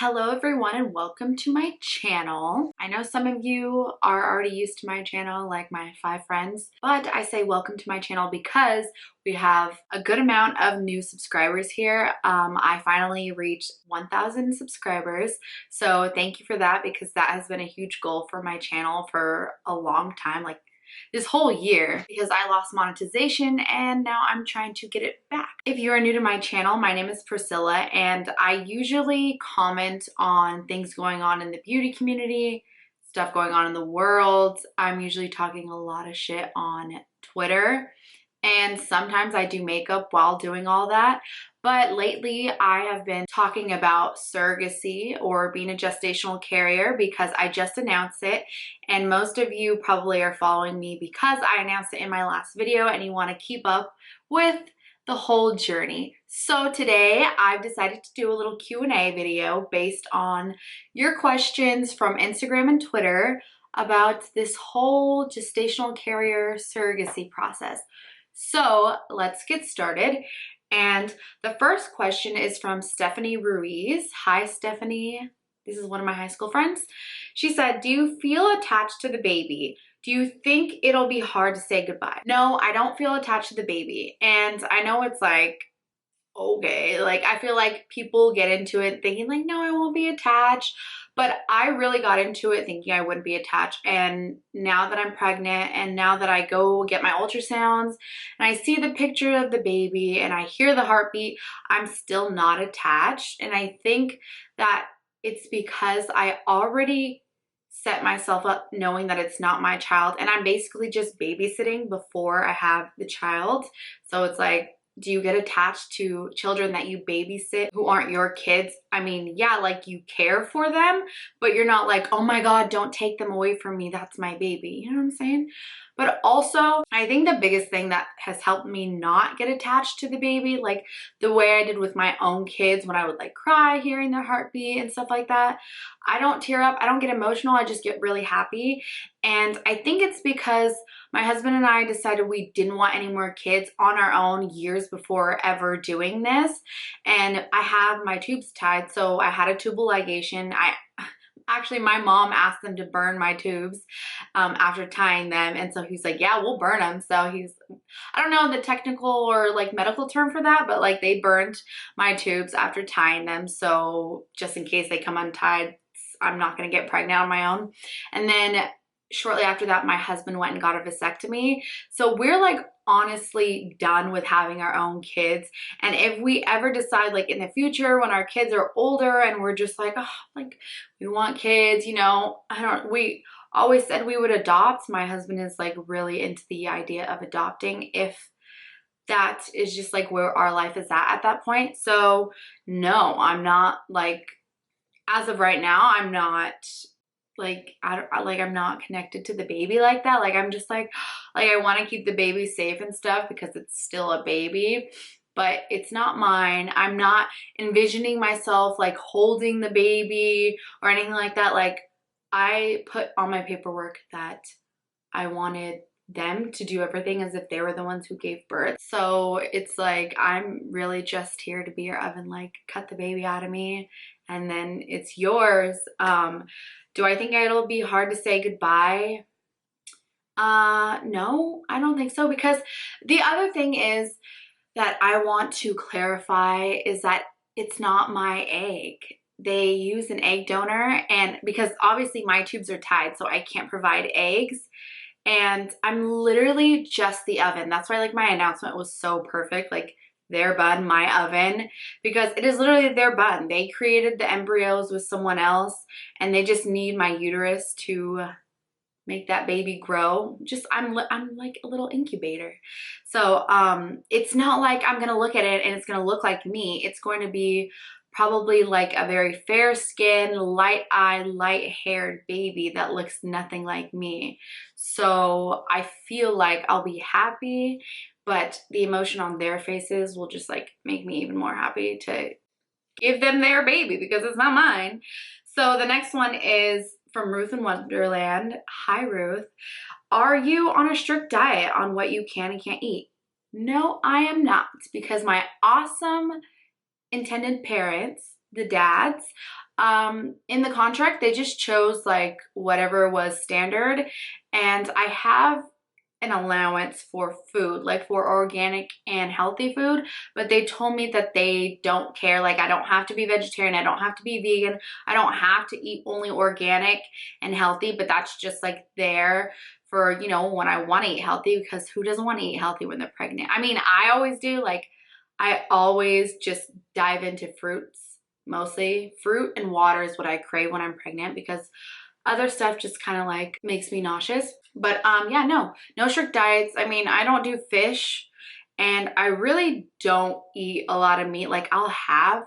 Hello everyone and welcome to my channel. I know some of you are already used to my channel, like my 5 friends, but I say welcome to my channel because we have a good amount of new subscribers here. I finally reached 1,000 subscribers, so thank you for that because that has been a huge goal for my channel for a long time, like this whole year, because I lost monetization and now I'm trying to get it back. If you are new to my channel, my name is Priscilla and I usually comment on things going on in the beauty community, stuff going on in the world. I'm usually talking a lot of shit on Twitter, and sometimes I do makeup while doing all that. But lately I have been talking about surrogacy or being a gestational carrier because I just announced it, and most of you probably are following me because I announced it in my last video and you want to keep up with the whole journey. So today I've decided to do a little Q&A video based on your questions from Instagram and Twitter about this whole gestational carrier surrogacy process. So let's get started. And the first question is from Stephanie Ruiz. Hi, Stephanie. This is one of my high school friends. She said, do you feel attached to the baby? Do you think it'll be hard to say goodbye? No, I don't feel attached to the baby. And I know it's like, okay, like I feel like people get into it thinking like, no, I won't be attached. But I really got into it thinking I wouldn't be attached. And now that I'm pregnant and now that I go get my ultrasounds and I see the picture of the baby and I hear the heartbeat, I'm still not attached. And I think that it's because I already set myself up knowing that it's not my child and I'm basically just babysitting before I have the child. So it's like, do you get attached to children that you babysit who aren't your kids? I mean, yeah, like you care for them, but you're not like, oh my God, don't take them away from me. That's my baby. You know what I'm saying? But also, I think the biggest thing that has helped me not get attached to the baby, like the way I did with my own kids when I would like cry hearing their heartbeat and stuff like that, I don't tear up. I don't get emotional. I just get really happy. And I think it's because my husband and I decided we didn't want any more kids on our own years before ever doing this. And I have my tubes tied, so I had a tubal ligation. Actually, my mom asked them to burn my tubes after tying them. And so he's like, yeah, we'll burn them. So I don't know the technical or like medical term for that, but like they burned my tubes after tying them. So just in case they come untied, I'm not going to get pregnant on my own. And then shortly after that, my husband went and got a vasectomy. So we're like honestly done with having our own kids. And if we ever decide like in the future when our kids are older and we're just like, oh, like we want kids, you know, we always said we would adopt. My husband is like really into the idea of adopting if that is just like where our life is at that point. So no, I'm not like, as of right now, I'm not like, I'm not connected to the baby like that. Like, I'm just like I want to keep the baby safe and stuff because it's still a baby, but it's not mine. I'm not envisioning myself like holding the baby or anything like that. Like, I put on my paperwork that I wanted them to do everything as if they were the ones who gave birth. So it's like, I'm really just here to be your oven, like cut the baby out of me and then it's yours. Do I think it'll be hard to say goodbye? No, I don't think so, because the other thing is that I want to clarify is that it's not my egg. They use an egg donor, and because obviously my tubes are tied, so I can't provide eggs. And I'm literally just the oven. That's why like my announcement was so perfect, like their bun, my oven, because it is literally their bun. They created the embryos with someone else and they just need my uterus to make that baby grow. Just I'm like a little incubator. So it's not like I'm gonna look at it and it's gonna look like me. It's going to be probably like a very fair skinned, light eyed, light haired baby that looks nothing like me. So I feel like I'll be happy, but the emotion on their faces will just like make me even more happy to give them their baby because it's not mine. So the next one is from Ruth in Wonderland. Hi, Ruth. Are you on a strict diet on what you can and can't eat? No, I am not, because my awesome intended parents, the dads, In the contract, they just chose like whatever was standard, and I have an allowance for food, like for organic and healthy food, but they told me that they don't care. Like I don't have to be vegetarian, I don't have to be vegan, I don't have to eat only organic and healthy, but that's just like there for, you know, when I want to eat healthy, because who doesn't want to eat healthy when they're pregnant? I mean, I always do. Like I always just dive into fruits, mostly fruit and water is what I crave when I'm pregnant, because other stuff just kind of like makes me nauseous. But yeah, no strict diets. I mean, I don't do fish, and I really don't eat a lot of meat. Like I'll have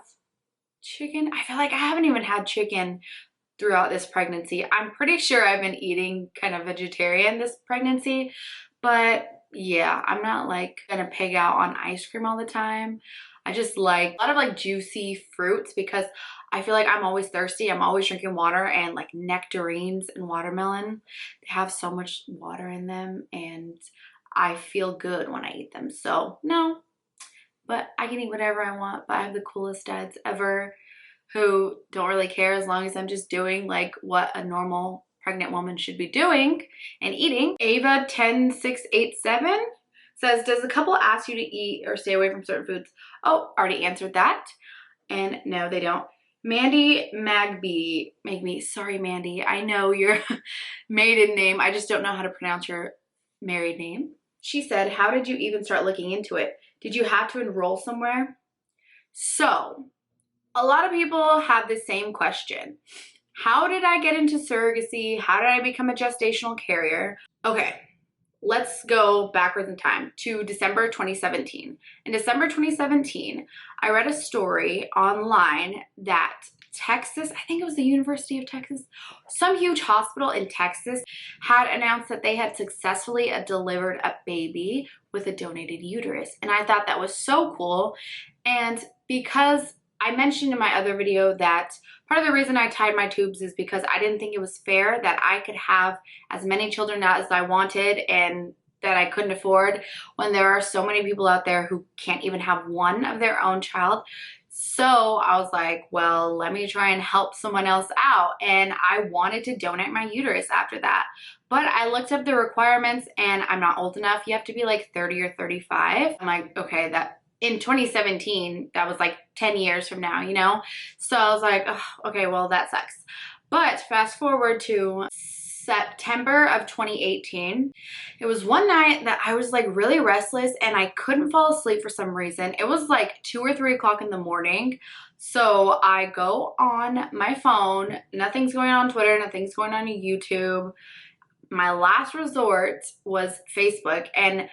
chicken. I feel like I haven't even had chicken throughout this pregnancy. I'm pretty sure I've been eating kind of vegetarian this pregnancy, but yeah, I'm not like gonna pig out on ice cream all the time. I just like a lot of like juicy fruits, because I feel like I'm always thirsty. I'm always drinking water, and like nectarines and watermelon, they have so much water in them, and I feel good when I eat them. So no, but I can eat whatever I want. But I have the coolest dads ever who don't really care as long as I'm just doing like what a normal pregnant woman should be doing and eating. Ava 10687 says, does the couple ask you to eat or stay away from certain foods? Oh, already answered that. And no, they don't. Mandy Magby, sorry Mandy, I know your maiden name, I just don't know how to pronounce your married name. She said, how did you even start looking into it? Did you have to enroll somewhere? So, a lot of people have the same question. How did I get into surrogacy? How did I become a gestational carrier? Okay, let's go backwards in time to December 2017. In December 2017, I read a story online that Texas, I think it was the University of Texas, some huge hospital in Texas had announced that they had successfully delivered a baby with a donated uterus. And I thought that was so cool. And because I mentioned in my other video that part of the reason I tied my tubes is because I didn't think it was fair that I could have as many children as I wanted and that I couldn't afford, when there are so many people out there who can't even have one of their own child. So I was like, well, let me try and help someone else out. And I wanted to donate my uterus after that. But I looked up the requirements, and I'm not old enough. You have to be like 30 or 35. I'm like, okay, that in 2017, that was like 10 years from now, you know? So I was like, oh, okay, well, that sucks. But fast forward to September of 2018. It was one night that I was like really restless and I couldn't fall asleep for some reason. It was like 2 or 3 o'clock in the morning. So I go on my phone. Nothing's going on Twitter. Nothing's going on YouTube. My last resort was Facebook. And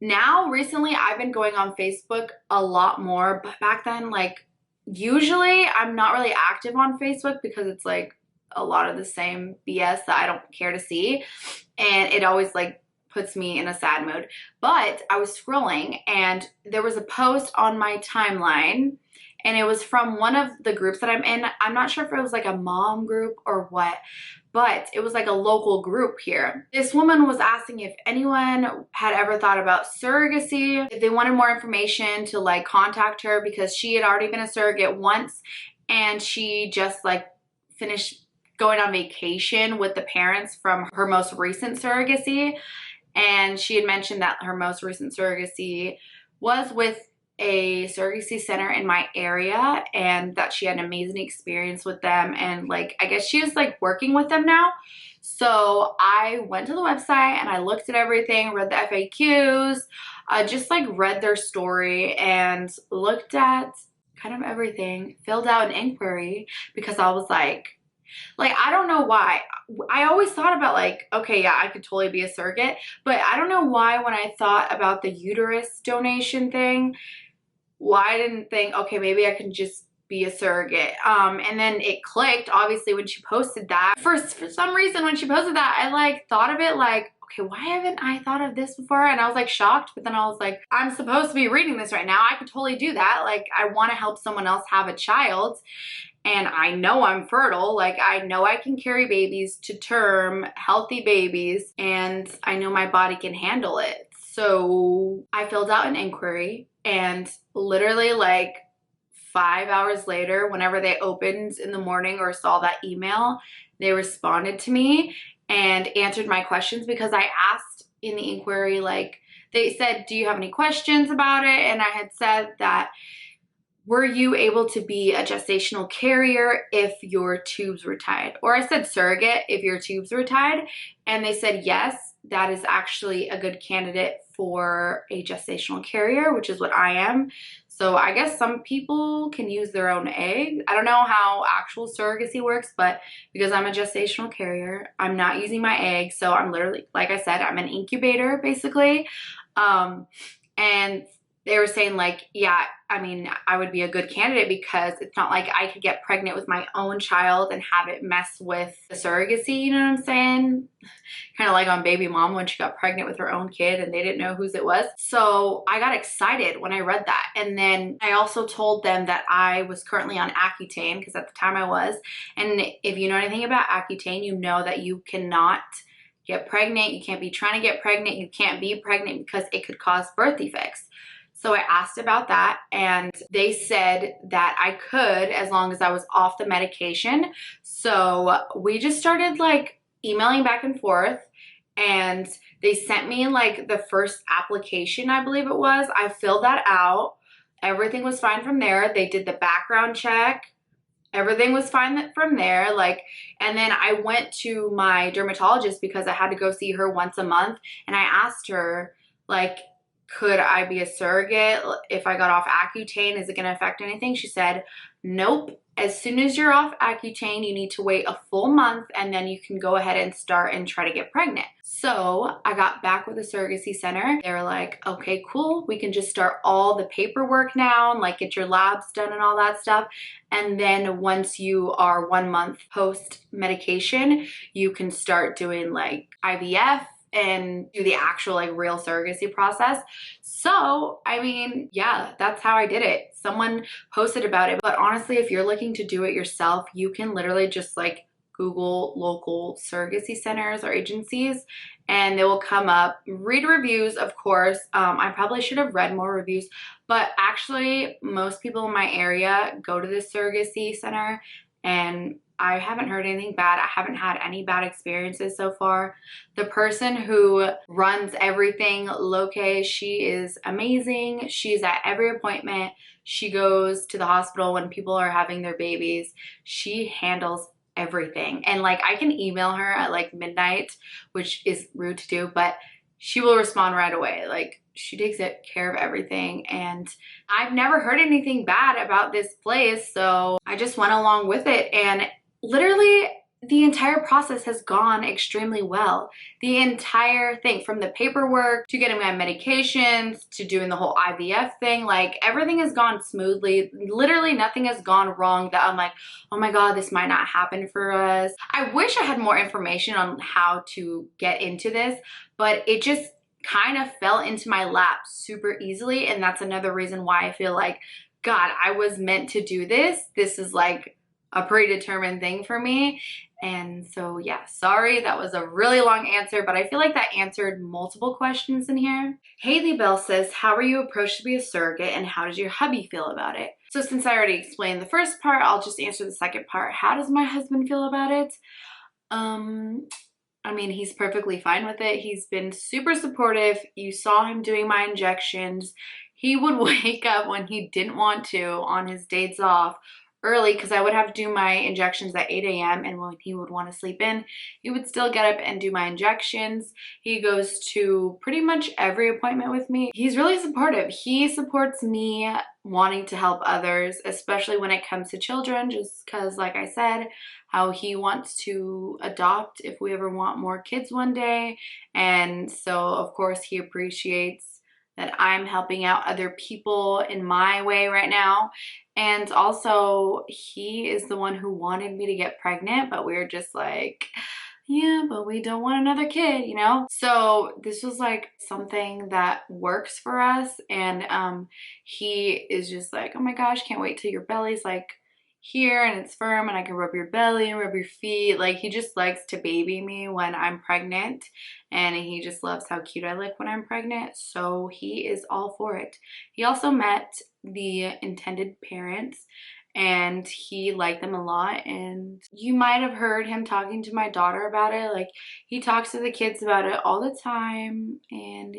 now recently I've been going on Facebook a lot more. But back then, like, usually I'm not really active on Facebook because it's like a lot of the same BS that I don't care to see, and it always like puts me in a sad mood. But I was scrolling and there was a post on my timeline, and it was from one of the groups that I'm in. I'm not sure if it was like a mom group or what, but it was like a local group here. This woman was asking if anyone had ever thought about surrogacy, if they wanted more information to like contact her, because she had already been a surrogate once and she just like finished going on vacation with the parents from her most recent surrogacy. And she had mentioned that her most recent surrogacy was with a surrogacy center in my area, and that she had an amazing experience with them, and like I guess she was like working with them now. So I went to the website and I looked at everything, read the FAQs, just like read their story and looked at kind of everything, filled out an inquiry, because I was like I don't know why. I always thought about like, okay, yeah, I could totally be a surrogate, but I don't know why when I thought about the uterus donation thing, why I didn't think, okay, maybe I can just be a surrogate. And then it clicked, obviously, when she posted that. For some reason, when she posted that, I like thought of it like, okay, why haven't I thought of this before? And I was like shocked, but then I was like, I'm supposed to be reading this right now. I could totally do that. Like, I want to help someone else have a child. And I know I'm fertile. Like, I know I can carry babies to term, healthy babies, and I know my body can handle it. So I filled out an inquiry, and literally like 5 hours later, whenever they opened in the morning or saw that email, they responded to me and answered my questions, because I asked in the inquiry, like, they said, do you have any questions about it? And I had said that, were you able to be a gestational carrier if your tubes were tied? Or I said surrogate if your tubes were tied. And they said, yes, that is actually a good candidate for a gestational carrier, which is what I am. So I guess some people can use their own egg. I don't know how actual surrogacy works, but because I'm a gestational carrier, I'm not using my egg. So I'm literally, like I said, I'm an incubator basically. And they were saying, like, yeah, I mean, I would be a good candidate because it's not like I could get pregnant with my own child and have it mess with the surrogacy, you know what I'm saying? Kind of like on Baby Mom when she got pregnant with her own kid and they didn't know whose it was. So I got excited when I read that. And then I also told them that I was currently on Accutane, because at the time I was. And if you know anything about Accutane, you know that you cannot get pregnant. You can't be trying to get pregnant. You can't be pregnant because it could cause birth defects. So I asked about that, and they said that I could, as long as I was off the medication. So we just started like emailing back and forth, and they sent me like the first application, I believe it was. I filled that out. Everything was fine from there. They did the background check. Everything was fine from there. Like, and then I went to my dermatologist because I had to go see her once a month. And I asked her, like, could I be a surrogate if I got off Accutane? Is it going to affect anything? She said, nope. As soon as you're off Accutane, you need to wait a full month, and then you can go ahead and start and try to get pregnant. So I got back with the surrogacy center. They were like, okay, cool. We can just start all the paperwork now and like get your labs done and all that stuff. And then once you are 1 month post medication, you can start doing like IVF and do the actual like real surrogacy process. So, I mean, yeah, that's how I did it. Someone posted about it, but honestly, if you're looking to do it yourself, you can literally just like Google local surrogacy centers or agencies and they will come up. Read reviews, of course. I probably should have read more reviews, but actually most people in my area go to this surrogacy center, and I haven't heard anything bad. I haven't had any bad experiences so far. The person who runs everything, Loke, she is amazing. She's at every appointment. She goes to the hospital when people are having their babies. She handles everything. And like, I can email her at like midnight, which is rude to do, but she will respond right away. Like, she takes care of everything, and I've never heard anything bad about this place, so I just went along with it, and literally the entire process has gone extremely well. The entire thing, from the paperwork to getting my medications to doing the whole IVF thing, like everything has gone smoothly. Literally nothing has gone wrong that I'm like, oh my God, this might not happen for us. I wish I had more information on how to get into this, but it just kind of fell into my lap super easily. And that's another reason why I feel like, God, I was meant to do this. This is like a predetermined thing for me. And so yeah, sorry, that was a really long answer, but I feel like that answered multiple questions in here. Haley Bell says, how were you approached to be a surrogate and how did your hubby feel about it? So since I already explained the first part, I'll just answer the second part. How does my husband feel about it? I mean, he's perfectly fine with it. He's been super supportive. You saw him doing my injections. He would wake up when he didn't want to on his days off early, because I would have to do my injections at 8 a.m. and when he would want to sleep in, he would still get up and do my injections. He goes to pretty much every appointment with me. He's really supportive. He supports me wanting to help others, especially when it comes to children, just because, like I said, how he wants to adopt if we ever want more kids one day. And so, of course, he appreciates that I'm helping out other people in my way right now. And also, he is the one who wanted me to get pregnant, but we were just like, yeah, but we don't want another kid, you know? So this was like something that works for us. And he is just like, oh my gosh, can't wait till your belly's like here and it's firm and I can rub your belly and rub your feet. Like, he just likes to baby me when I'm pregnant, and he just loves how cute I look when I'm pregnant. So he is all for it. He also met the intended parents, and he liked them a lot. And you might have heard him talking to my daughter about it. Like, he talks to the kids about it all the time, and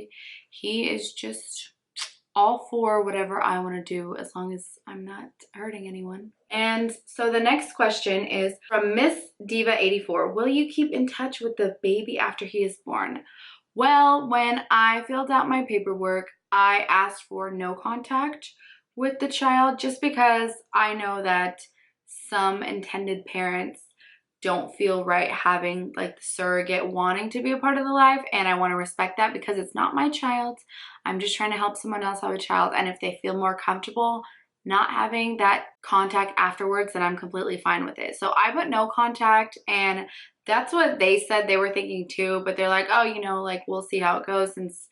he is just all for whatever I want to do as long as I'm not hurting anyone. And so the next question is from Miss Diva 84. Will you keep in touch with the baby after he is born? Well, when I filled out my paperwork, I asked for no contact with the child, just because I know that some intended parents don't feel right having like the surrogate wanting to be a part of the life, and I want to respect that because it's not my child. I'm just trying to help someone else have a child, and if they feel more comfortable not having that contact afterwards, then I'm completely fine with it. So I put no contact, and that's what they said they were thinking too, but they're like, oh, you know, like, we'll see how it goes since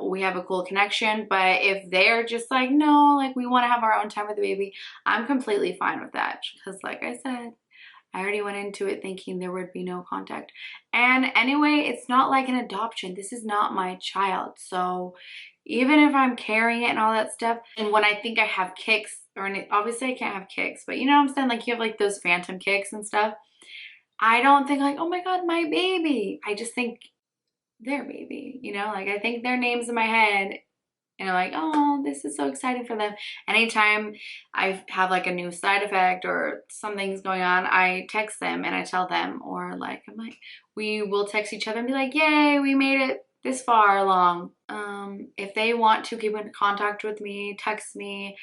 we have a cool connection. But if they're just like, no, like, we want to have our own time with the baby, I'm completely fine with that, because like I said, I already went into it thinking there would be no contact. And anyway, it's not like an adoption. This is not my child. So even if I'm carrying it and all that stuff, and when I think I have kicks, or obviously I can't have kicks, but you know what I'm saying? Like, you have like those phantom kicks and stuff. I don't think like, oh my God, my baby. I just think their baby, you know? Like, I think their names in my head, and I'm like, oh, this is so exciting for them. Anytime I have like a new side effect or something's going on, I text them and I tell them, or like, I'm like, we will text each other and be like, yay, we made it this far along. If they want to keep in contact with me, text me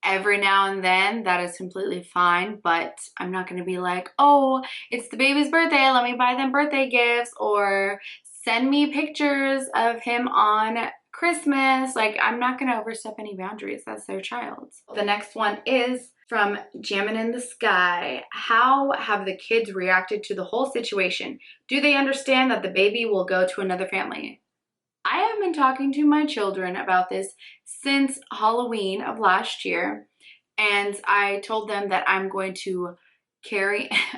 every now and then, that is completely fine, but I'm not going to be like, oh, it's the baby's birthday, let me buy them birthday gifts, or send me pictures of him on Christmas. Like, I'm not going to overstep any boundaries. That's their child. The next one is from Jammin' in the Sky. How have the kids reacted to the whole situation? Do they understand that the baby will go to another family? I have been talking to my children about this since Halloween of last year, and I told them that I'm going to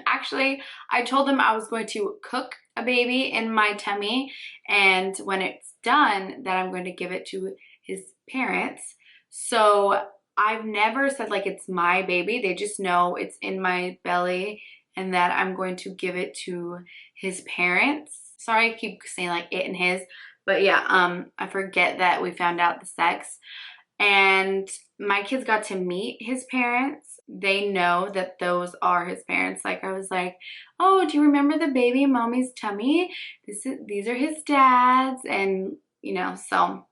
actually, I told them I was going to cook a baby in my tummy, and when it's done, that I'm going to give it to his parents. So I've never said like it's my baby. They just know it's in my belly and that I'm going to give it to his parents. Sorry, I keep saying like it and his. But yeah, I forget that we found out the sex. And my kids got to meet his parents. They know that those are his parents. Like, I was like, oh, do you remember the baby in mommy's tummy? These are his dads. And, you know, so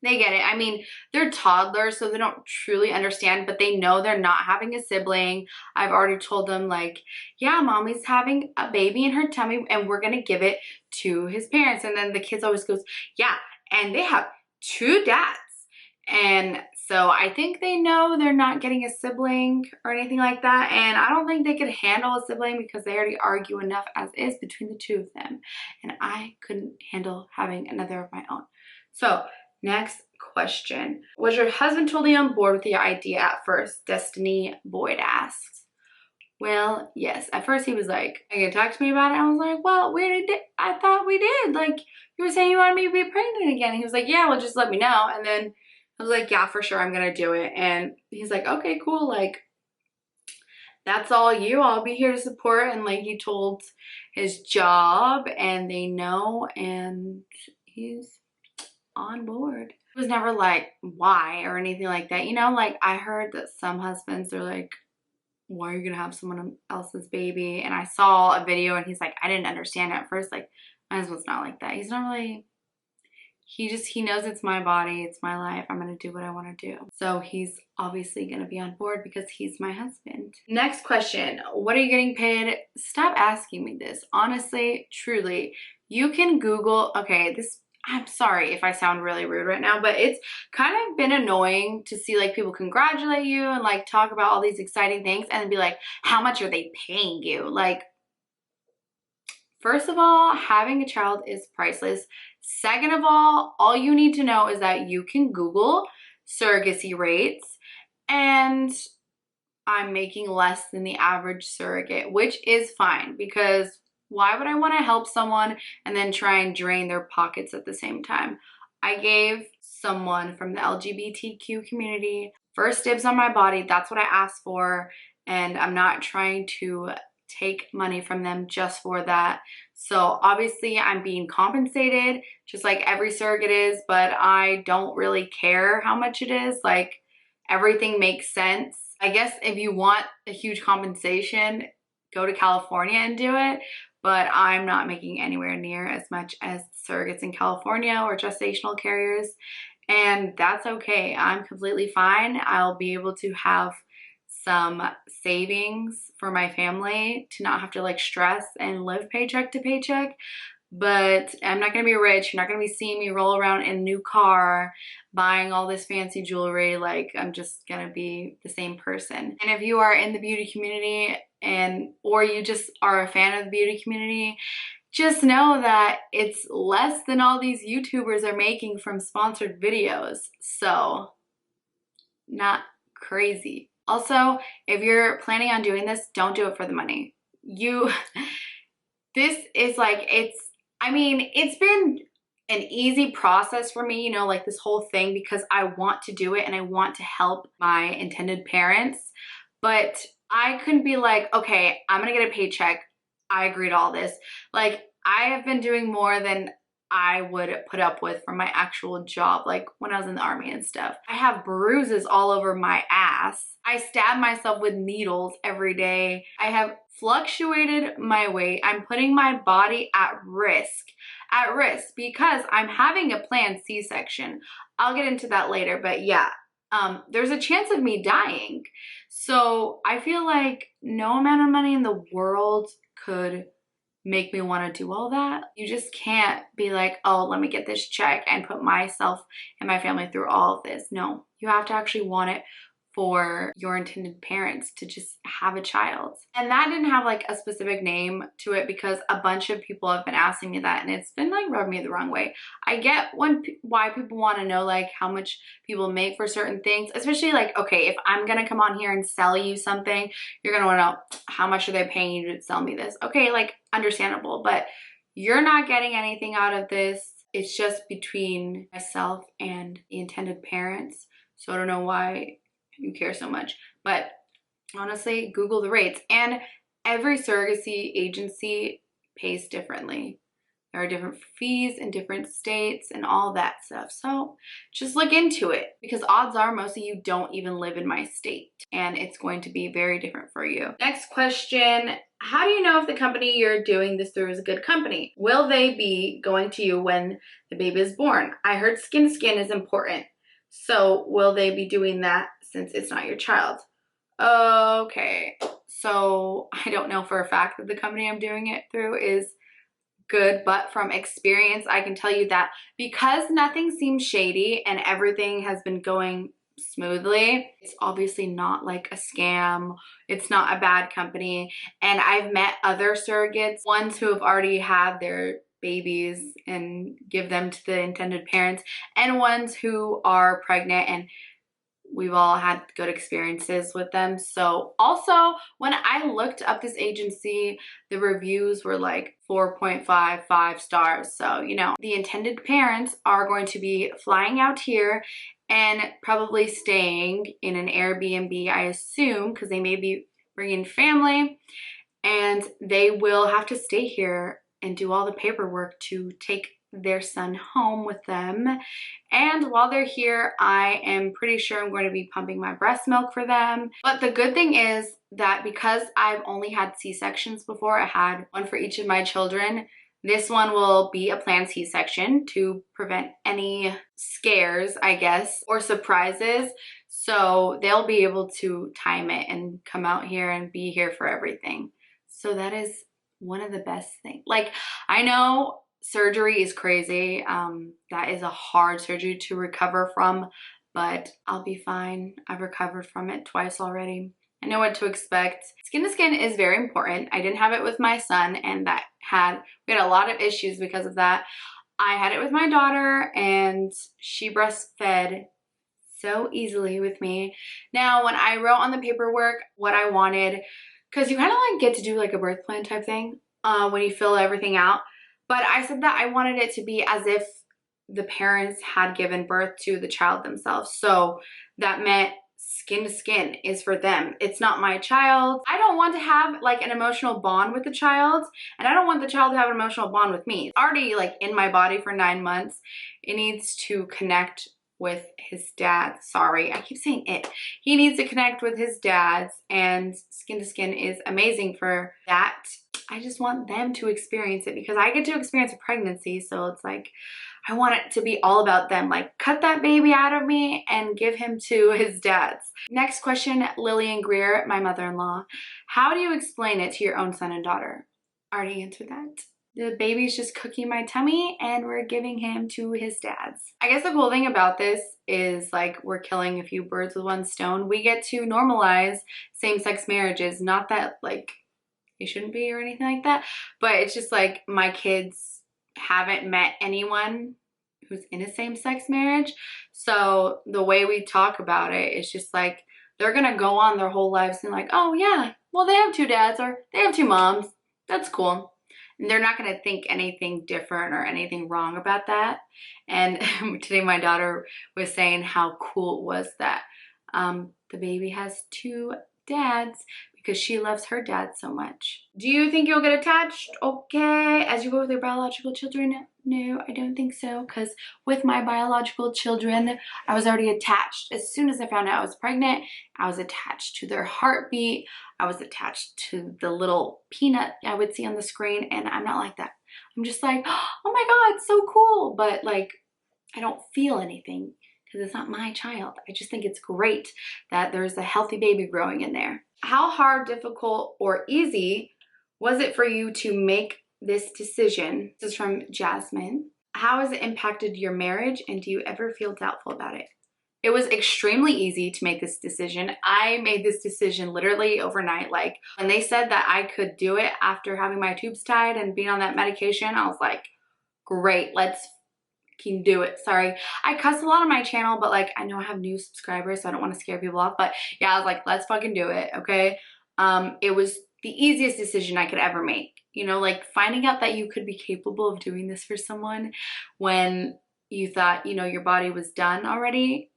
they get it. I mean, they're toddlers, so they don't truly understand, but they know they're not having a sibling. I've already told them like, yeah, mommy's having a baby in her tummy and we're going to give it to his parents. And then the kids always goes, yeah, and they have 2 dads. And so I think they know they're not getting a sibling or anything like that. And I don't think they could handle a sibling because they already argue enough as is between the 2 of them. And I couldn't handle having another of my own. So next question. Was your husband totally on board with the idea at first? Destiny Boyd asks. Well, yes. At first he was like, are you gonna talk to me about it? I was like, well, we already did. I thought we did. Like, you were saying you wanted me to be pregnant again. He was like, yeah, well, just let me know. And then I was like, yeah, for sure, I'm gonna do it. And he's like, okay, cool. Like, that's all you. I'll be here to support. And like, he told his job and they know, and he's on board. It was never like, why or anything like that. You know, like, I heard that some husbands are like, why are you gonna have someone else's baby? And I saw a video and he's like, I didn't understand at first. Like, my husband's not like that. He's not really, he knows it's my body, it's my life, I'm gonna do what I want to do. So he's obviously gonna be on board because he's my husband. Next question. What are you getting paid? Stop asking me this. Honestly, truly, you can Google, okay, this, I'm sorry if I sound really rude right now, but it's kind of been annoying to see like people congratulate you and like talk about all these exciting things and then be like, how much are they paying you? Like, first of all, having a child is priceless. Second of all you need to know is that you can Google surrogacy rates, and I'm making less than the average surrogate, which is fine, because why would I want to help someone and then try and drain their pockets at the same time? I gave someone from the LGBTQ community. First dibs on my body, that's what I asked for, and I'm not trying to take money from them just for that. So obviously I'm being compensated just like every surrogate is, but I don't really care how much it is. Like, everything makes sense. I guess if you want a huge compensation, go to California and do it, but I'm not making anywhere near as much as surrogates in California or gestational carriers, and that's okay. I'm completely fine. I'll be able to have some savings for my family to not have to like stress and live paycheck to paycheck. But I'm not gonna be rich. You're not gonna be seeing me roll around in a new car, buying all this fancy jewelry. Like, I'm just gonna be the same person. And if you are in the beauty community or you just are a fan of the beauty community, just know that it's less than all these YouTubers are making from sponsored videos. So, not crazy. Also, if you're planning on doing this, don't do it for the money. This is like, I mean, it's been an easy process for me, you know, like this whole thing, because I want to do it and I want to help my intended parents. But I couldn't be like, okay, I'm gonna get a paycheck. I agree to all this. Like, I have been doing more than I would put up with from my actual job, like when I was in the army and stuff. I have bruises all over my ass. I stab myself with needles every day. I have fluctuated my weight. I'm putting my body at risk because I'm having a planned C-section. I'll get into that later, but yeah, there's a chance of me dying. So I feel like no amount of money in the world could make me want to do all that. You just can't be like, oh, let me get this check and put myself and my family through all of this. No, you have to actually want it for your intended parents to just have a child. And that didn't have like a specific name to it because a bunch of people have been asking me that, and it's been like rubbing me the wrong way. I get why people want to know like how much people make for certain things, especially like, okay, if I'm gonna come on here and sell you something, you're gonna want to know how much are they paying you to sell me this. Okay, like, understandable, but you're not getting anything out of this. It's just between myself and the intended parents. So I don't know why you care so much, but honestly, Google the rates, and every surrogacy agency pays differently. There are different fees in different states and all that stuff. So just look into it, because odds are most of you don't even live in my state, and it's going to be very different for you. Next question. How do you know if the company you're doing this through is a good company? Will they be going to you when the baby is born? I heard skin to skin is important. So will they be doing that since it's not your child? Okay, so I don't know for a fact that the company I'm doing it through is good, but from experience, I can tell you that because nothing seems shady and everything has been going smoothly, it's obviously not like a scam. It's not a bad company. And I've met other surrogates, ones who have already had their babies and give them to the intended parents, and ones who are pregnant, and we've all had good experiences with them. So also, when I looked up this agency, the reviews were like 4.55 stars. So, you know, the intended parents are going to be flying out here and probably staying in an Airbnb, I assume, because they may be bringing family, and they will have to stay here and do all the paperwork to take their son home with them. And while they're here, I am pretty sure I'm going to be pumping my breast milk for them. But the good thing is that because I've only had C-sections before, I had one for each of my children, this one will be a planned C-section to prevent any scares, I guess, or surprises. So they'll be able to time it and come out here and be here for everything. So that is one of the best things. Like, I know surgery is crazy. That is a hard surgery to recover from, but I'll be fine. I've recovered from it twice already. I know what to expect. Skin to skin is very important. I didn't have it with my son, and we had a lot of issues because of that. I had it with my daughter, and she breastfed so easily with me. Now, when I wrote on the paperwork what I wanted, because you kind of like get to do like a birth plan type thing when you fill everything out. But I said that I wanted it to be as if the parents had given birth to the child themselves. So that meant skin to skin is for them. It's not my child. I don't want to have like an emotional bond with the child, and I don't want the child to have an emotional bond with me. It's already like in my body for 9 months. It needs to connect with his dad. Sorry, I keep saying it. He needs to connect with his dad's, and skin to skin is amazing for that. I just want them to experience it because I get to experience a pregnancy. So it's like, I want it to be all about them. Like, cut that baby out of me and give him to his dad's. Next question, Lillian Greer, my mother-in-law. How do you explain it to your own son and daughter? Already answered that. The baby's just cooking my tummy and we're giving him to his dad's. I guess the cool thing about this is like we're killing a few birds with one stone. We get to normalize same-sex marriages. Not that like they shouldn't be or anything like that, but it's just like my kids haven't met anyone who's in a same-sex marriage. So the way we talk about it is just like they're gonna go on their whole lives and like, oh yeah, well they have 2 dads or they have 2 moms. That's cool. And they're not going to think anything different or anything wrong about that. And today my daughter was saying how cool it was that the baby has 2 dads because she loves her dad so much. Do you think you'll get attached? Okay, as you go with your biological children? No, I don't think so, because with my biological children, I was already attached. As soon as I found out I was pregnant, I was attached to their heartbeat. I was attached to the little peanut I would see on the screen, and I'm not like that. I'm just like, oh my God, it's so cool. But like, I don't feel anything because it's not my child. I just think it's great that there's a healthy baby growing in there. How hard, difficult, or easy was it for you to make this decision? This is from Jasmine. How has it impacted your marriage, and do you ever feel doubtful about it? It was extremely easy to make this decision. I made this decision literally overnight. Like when they said that I could do it after having my tubes tied and being on that medication, I was like, great, let's can do it. Sorry, I cuss a lot on my channel, but like I know I have new subscribers, so I don't want to scare people off. But yeah, I was like, let's fucking do it, okay? It was the easiest decision I could ever make. You know, like finding out that you could be capable of doing this for someone when you thought, you know, your body was done already,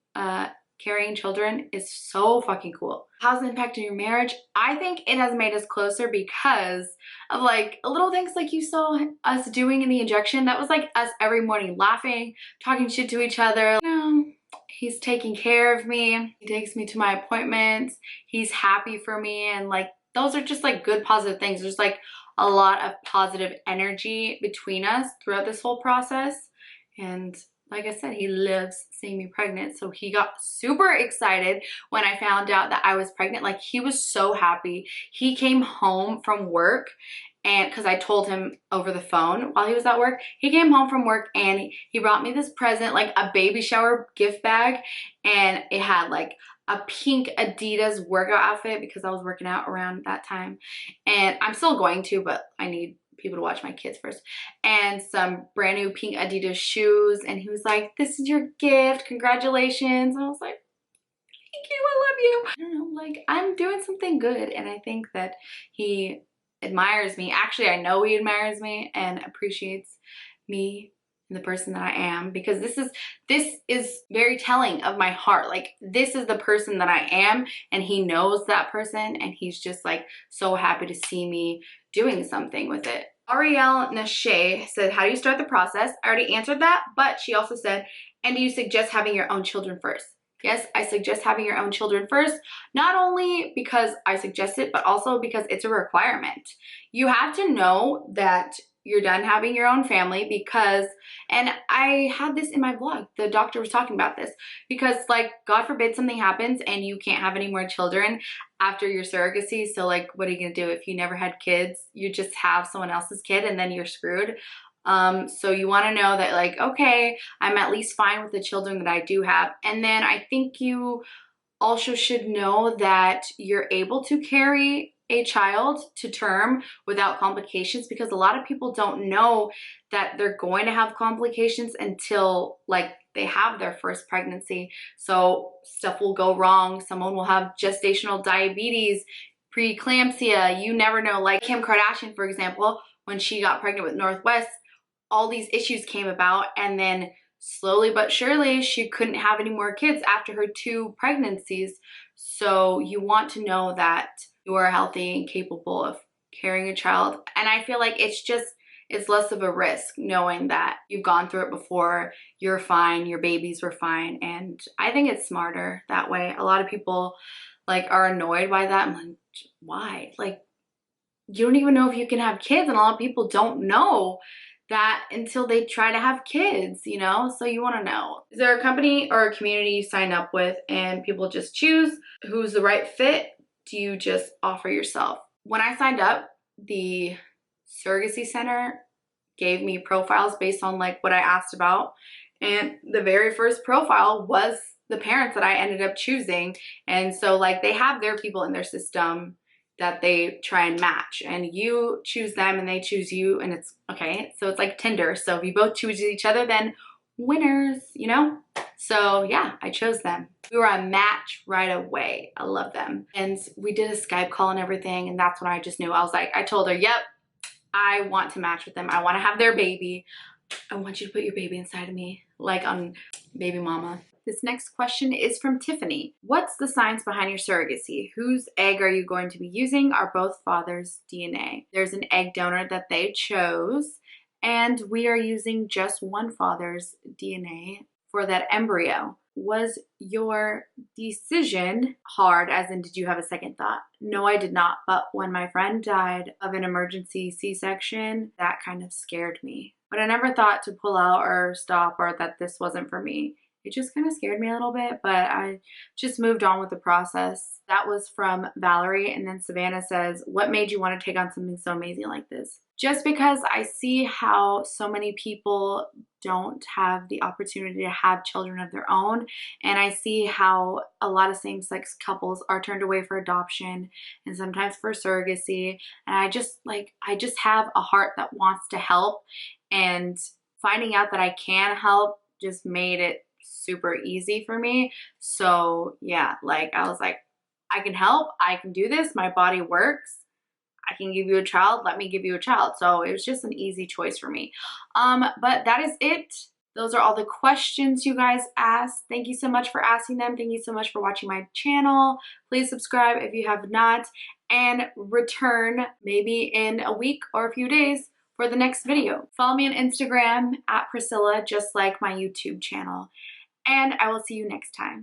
carrying children is so fucking cool. How's it impacting your marriage? I think it has made us closer because of like little things like you saw us doing in the injection. That was like us every morning laughing, talking shit to each other. You know, he's taking care of me. He takes me to my appointments. He's happy for me. And like, those are just like good positive things. There's like a lot of positive energy between us throughout this whole process. And like I said, he loves seeing me pregnant. So he got super excited when I found out that I was pregnant. Like he was so happy. He came home from work, and because I told him over the phone while he was at work, he came home from work and he brought me this present, like a baby shower gift bag. And it had like a pink Adidas workout outfit because I was working out around that time. And I'm still going to, but I need people to watch my kids first. And some brand new pink Adidas shoes. And he was like, this is your gift, congratulations. And I was like, thank you, I love you. I don't know, like I'm doing something good. And I think that he admires me. Actually, I know he admires me and appreciates me and the person that I am, because this is very telling of my heart. Like this is the person that I am, and he knows that person, and he's just like so happy to see me doing something with it. Arielle Nashe said, how do you start the process? I already answered that, but she also said, and do you suggest having your own children first? Yes, I suggest having your own children first, not only because I suggest it, but also because it's a requirement. You have to know that you're done having your own family because, and I had this in my blog, the doctor was talking about this, because like, God forbid something happens and you can't have any more children after your surrogacy. So like, what are you gonna do if you never had kids? You just have someone else's kid and then you're screwed. So you want to know that like, okay, I'm at least fine with the children that I do have. And then I think you also should know that you're able to carry a child to term without complications, because a lot of people don't know that they're going to have complications until like they have their first pregnancy. So stuff will go wrong. Someone will have gestational diabetes, preeclampsia, you never know. Like Kim Kardashian, for example, when she got pregnant with Northwest, all these issues came about, and then slowly but surely she couldn't have any more kids after her 2 pregnancies. So you want to know that you are healthy and capable of carrying a child. And I feel like it's less of a risk knowing that you've gone through it before, you're fine, your babies were fine. And I think it's smarter that way. A lot of people like are annoyed by that. I'm like, why? Like, you don't even know if you can have kids, and a lot of people don't know that until they try to have kids, you know? So you want to know. Is there a company or a community you sign up with and people just choose who's the right fit? Do you just offer yourself? When I signed up, the Surrogacy Center gave me profiles based on like what I asked about. And the very first profile was the parents that I ended up choosing. And so like they have their people in their system that they try and match, and you choose them and they choose you, and it's okay. So it's like Tinder. So if you both choose each other, then winners, you know? So yeah, I chose them. We were a match right away. I love them. And we did a Skype call and everything, and that's when I just knew. I was like, I told her, yep, I want to match with them. I want to have their baby. I want you to put your baby inside of me, like on Baby Mama. This next question is from Tiffany. What's the science behind your surrogacy? Whose egg are you going to be using? Are both fathers' DNA? There's an egg donor that they chose, and we are using just one father's DNA for that embryo. Was your decision hard, as in did you have a second thought? No, I did not. But when my friend died of an emergency C-section, that kind of scared me. But I never thought to pull out or stop or that this wasn't for me. It just kind of scared me a little bit, but I just moved on with the process. That was from Valerie. And then Savannah says, what made you want to take on something so amazing like this? Just because I see how so many people don't have the opportunity to have children of their own. And I see how a lot of same-sex couples are turned away for adoption and sometimes for surrogacy. And I just have a heart that wants to help. And finding out that I can help just made it super easy for me. So yeah, like I was like, I can help, I can do this, my body works, I can give you a child, let me give you a child. So it was just an easy choice for me. But that is it. Those are all the questions you guys asked. Thank you so much for asking them. Thank you so much for watching my channel. Please subscribe if you have not, and return maybe in a week or a few days for the next video. Follow me on Instagram at Prizzilla, just like my YouTube channel. And I will see you next time.